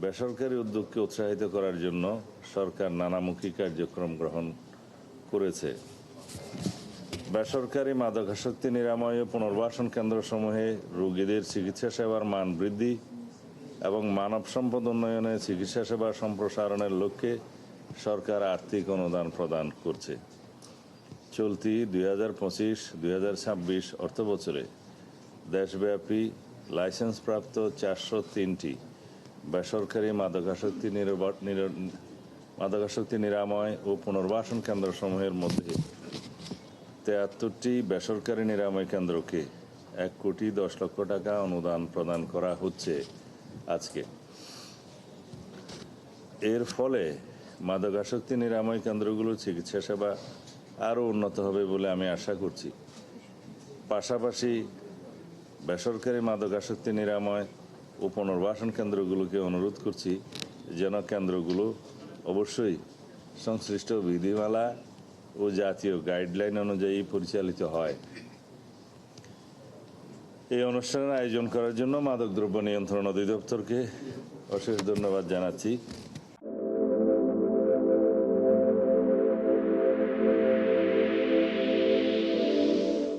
বেসরকারি উদ্যোগকে উৎসাহিত করার জন্য সরকার নানামুখী কার্যক্রম গ্রহণ করেছে। বেসরকারি মাদকাসক্তি নিরাময় ও পুনর্বাসন কেন্দ্রসমূহে রোগীদের চিকিৎসা সেবার মান বৃদ্ধি এবং মানব সম্পদ উন্নয়নে চিকিৎসা সেবা সম্প্রসারণের লক্ষ্যে সরকার আর্থিক অনুদান প্রদান করছে। চলতি 2025-2026 অর্থবছরে দেশব্যাপী লাইসেন্সপ্রাপ্ত 403টি বেসরকারি মাদকাসক্তি নিরাময় ও পুনর্বাসন কেন্দ্রসমূহের মধ্যে 73টি বেসরকারি নিরাময় কেন্দ্রকে 1,10,00,000 টাকা অনুদান প্রদান করা হচ্ছে আজকে। এর ফলে মাদকাসক্তি নিরাময় কেন্দ্রগুলোর চিকিৎসা সেবা আরও উন্নত হবে বলে আমি আশা করছি। পাশাপাশি বেসরকারি মাদকাসক্তি নিরাময় ও পুনর্বাসন কেন্দ্রগুলোকে অনুরোধ করছি যেন কেন্দ্রগুলো অবশ্যই সংশ্লিষ্ট বিধিমালা ও জাতীয় গাইডলাইন অনুযায়ী পরিচালিত হয়। এই অনুষ্ঠানের আয়োজন করার জন্য মাদকদ্রব্য নিয়ন্ত্রণ অধিদপ্তরকে অশেষ ধন্যবাদ জানাচ্ছি।